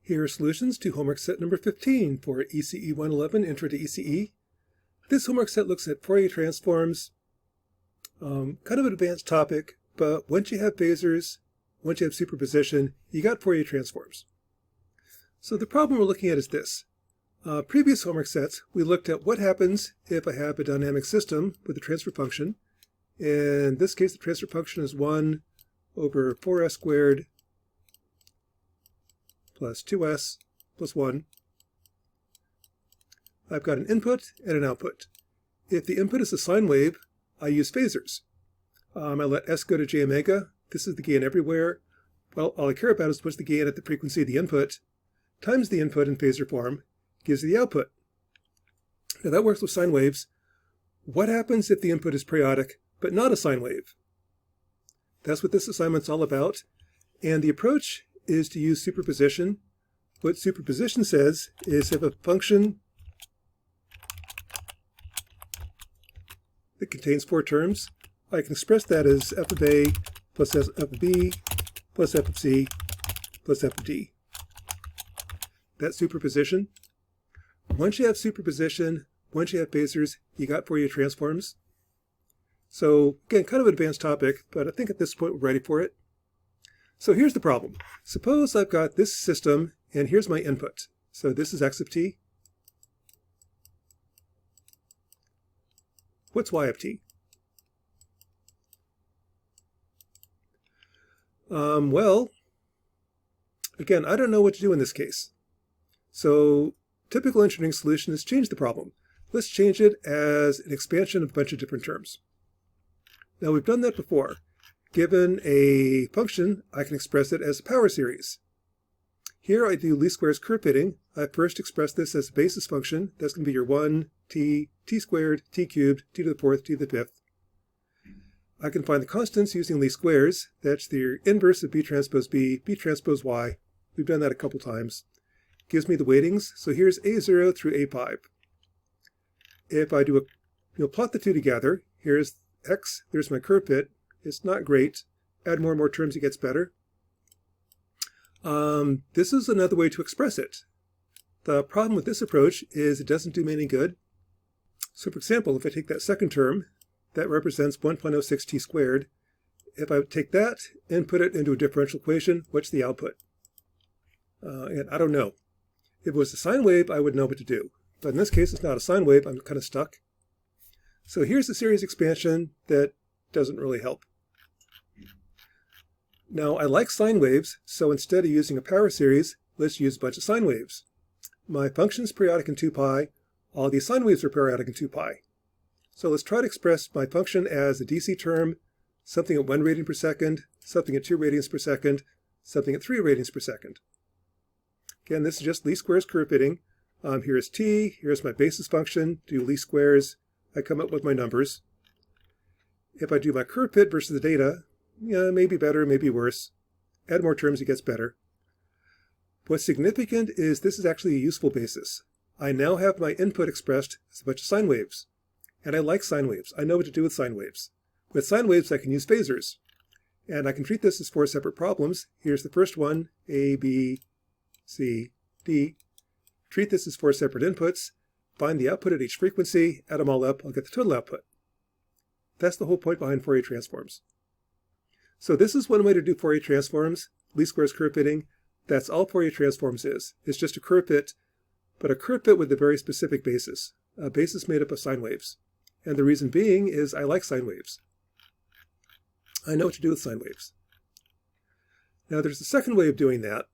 Here are solutions to homework set number 15 for ECE 111, Intro to ECE. This homework set looks at Fourier transforms, kind of an advanced topic, but once you have phasors, once you have superposition, you got Fourier transforms. So the problem we're looking at is this. Previous homework sets, we looked at what happens if I have a dynamic system with a transfer function. In this case, the transfer function is 1 over 4s squared plus 2s plus 1. I've got an input and an output. If the input is a sine wave, I use phasors. I let s go to j omega. This is the gain everywhere. Well, all I care about is what's the gain at the frequency of the input times the input in phasor form gives you the output. Now that works with sine waves. What happens if the input is periodic but not a sine wave? That's what this assignment's all about. And the approach is to use superposition. What superposition says is if a function that contains 4 terms, I can express that as f of a plus f of b plus f of c plus f of d. That's superposition. Once you have superposition, once you have phasors, you got Fourier transforms. So again, kind of an advanced topic, but I think at this point we're ready for it. So here's the problem. Suppose I've got this system, and here's my input. So this is x of t. What's y of t? Well, again, I don't know what to do in this case. So typical engineering solution is change the problem. Let's change it as an expansion of a bunch of different terms. Now we've done that before. Given a function, I can express it as a power series. Here I do least squares curve fitting. I first express this as a basis function. That's going to be your 1, t squared, t cubed, t to the 4th, t to the 5th. I can find the constants using least squares. That's the inverse of b transpose y. We've done that a couple times. Gives me the weightings. So here's a0 through a5. If I do plot the two together, here's x, there's my curve fit. It's not great. Add more and more terms, it gets better. This is another way to express it. The problem with this approach is it doesn't do me any good. So for example, if I take that second term, that represents 1.06 t squared. If I take that and put it into a differential equation, what's the output? And I don't know. If it was a sine wave, I would know what to do. But in this case, it's not a sine wave. I'm kind of stuck. So here's a series expansion that doesn't really help. Now, I like sine waves, so instead of using a power series, let's use a bunch of sine waves. My function is periodic in 2 pi. All these sine waves are periodic in 2 pi. So let's try to express my function as a DC term, something at 1 radian per second, something at 2 radians per second, something at 3 radians per second. Again, this is just least squares curve fitting. Here's t, here's my basis function, do least squares, I come up with my numbers. If I do my curve fit versus the data, maybe better, maybe worse. Add more terms, it gets better. What's significant is this is actually a useful basis. I now have my input expressed as a bunch of sine waves. And I like sine waves. I know what to do with sine waves. With sine waves, I can use phasors. And I can treat this as 4 separate problems. Here's the first one, A, B, C, D. Treat this as 4 separate inputs. Find the output at each frequency. Add them all up. I'll get the total output. That's the whole point behind Fourier transforms. So this is one way to do Fourier transforms, least squares curve fitting. That's all Fourier transforms is. It's just a curve fit, but a curve fit with a very specific basis, a basis made up of sine waves. And the reason being is I like sine waves. I know what to do with sine waves. Now there's a second way of doing that.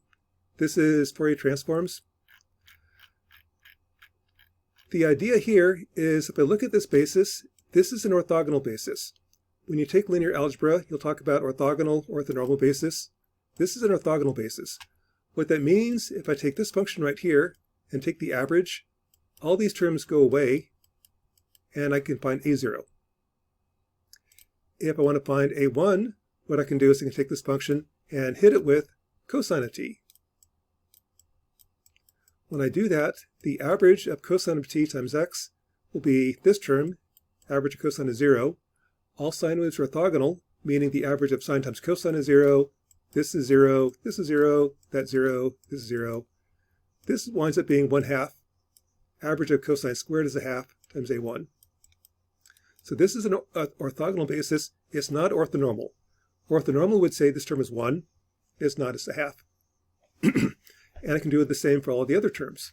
This is Fourier transforms. The idea here is if I look at this basis, this is an orthogonal basis. When you take linear algebra, you'll talk about orthogonal, orthonormal basis. This is an orthogonal basis. What that means, if I take this function right here and take the average, all these terms go away, and I can find a0. If I want to find a1, what I can do is I can take this function and hit it with cosine of t. When I do that, the average of cosine of t times x will be this term, average of cosine is 0. All sine waves are orthogonal, meaning the average of sine times cosine is 0. This is 0, this is 0, that's 0, this is 0. This winds up being 1/2. Average of cosine squared is 1/2 times a1. So this is an orthogonal basis. It's not orthonormal. Orthonormal would say this term is 1. It's not, it's 1/2. And I can do the same for all of the other terms.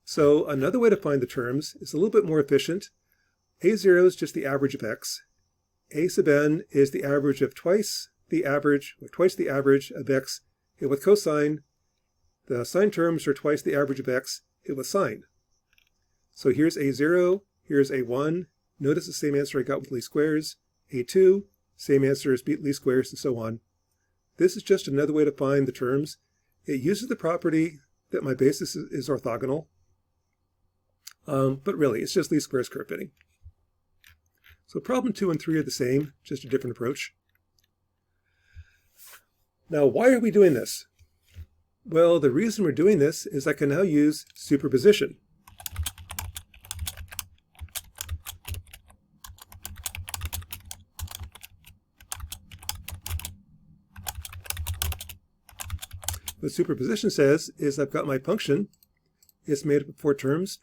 So another way to find the terms is a little bit more efficient. A0 is just the average of x. A sub n is the average of twice the average of x hit with cosine. The sine terms are twice the average of x hit with sine. So here's A0, here's A1. Notice the same answer I got with least squares. A2, same answer as least squares, and so on. This is just another way to find the terms. It uses the property that my basis is orthogonal. But really, it's just least squares curve fitting. So problem 2 and 3 are the same, just a different approach. Now, why are we doing this? Well, the reason we're doing this is I can now use superposition. What superposition says is I've got my function. It's made up of 4 terms.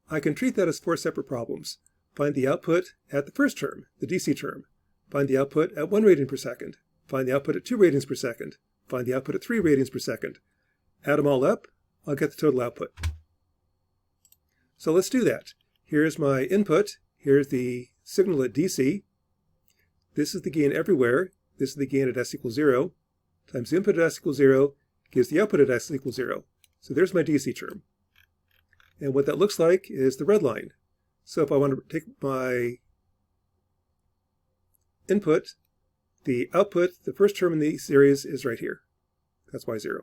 I can treat that as 4 separate problems. Find the output at the first term, the DC term. Find the output at 1 radian per second. Find the output at 2 radians per second. Find the output at 3 radians per second. Add them all up, I'll get the total output. So let's do that. Here's my input. Here's the signal at DC. This is the gain everywhere. This is the gain at s equals 0. Times the input at s equals 0 gives the output at s equals 0. So there's my DC term. And what that looks like is the red line. So if I want to take my input, the output, the first term in the series is right here. That's y0.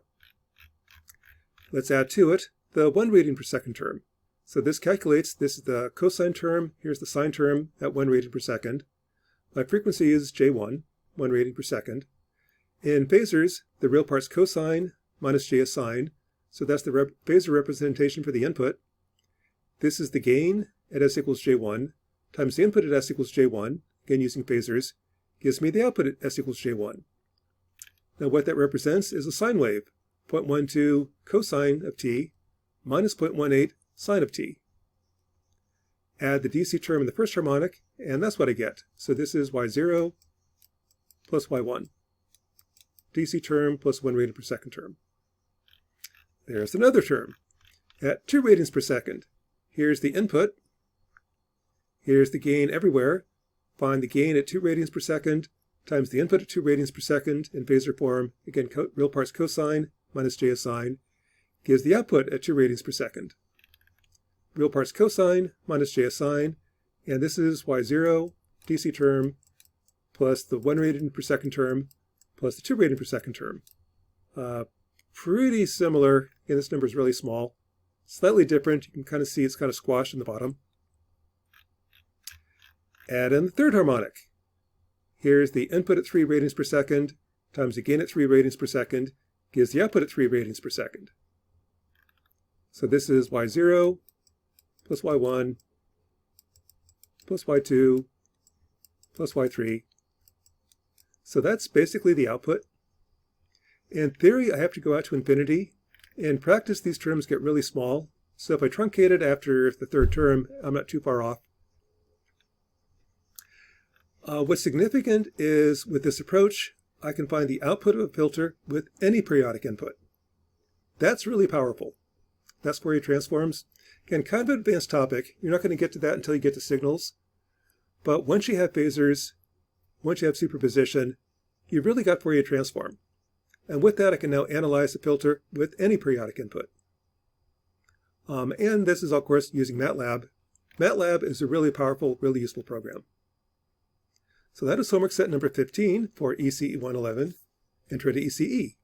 Let's add to it the 1 radian per second term. So this calculates, this is the cosine term, here's the sine term at 1 radian per second. My frequency is J1, 1 radian per second. In phasors, the real part's cosine minus J is sine. So that's the phasor representation for the input. This is the gain at s equals J1 times the input at s equals J1, again using phasors, gives me the output at s equals J1. Now what that represents is a sine wave, 0.12 cosine of t minus 0.18 sine of t. Add the DC term in the first harmonic, and that's what I get. So this is y0 plus y1. DC term plus 1 radian per second term. There's another term. At 2 radians per second, here's the input. Here's the gain everywhere. Find the gain at 2 radians per second times the input at 2 radians per second in phasor form. Again, real part's cosine minus J is sine. Gives the output at 2 radians per second. Real part's cosine minus J is sine. And this is y0 DC term plus the 1 radian per second term plus the 2 radian per second term. Pretty similar. Again, this number is really small. Slightly different. You can kind of see it's kind of squashed in the bottom. Add in the third harmonic. Here's the input at 3 radians per second times the gain at 3 radians per second gives the output at 3 radians per second. So this is y0 plus y1 plus y2 plus y3. So that's basically the output. In theory, I have to go out to infinity. In practice, these terms get really small. So if I truncate it after the third term, I'm not too far off. What's significant is with this approach, I can find the output of a filter with any periodic input. That's really powerful. That's Fourier transforms. Again, kind of an advanced topic. You're not going to get to that until you get to signals. But once you have phasors, once you have superposition, you've really got Fourier transform. And with that, I can now analyze the filter with any periodic input. And this is, of course, using Matlab. Matlab is a really powerful, really useful program. So that is homework set number 15 for ECE 111, Intro to ECE.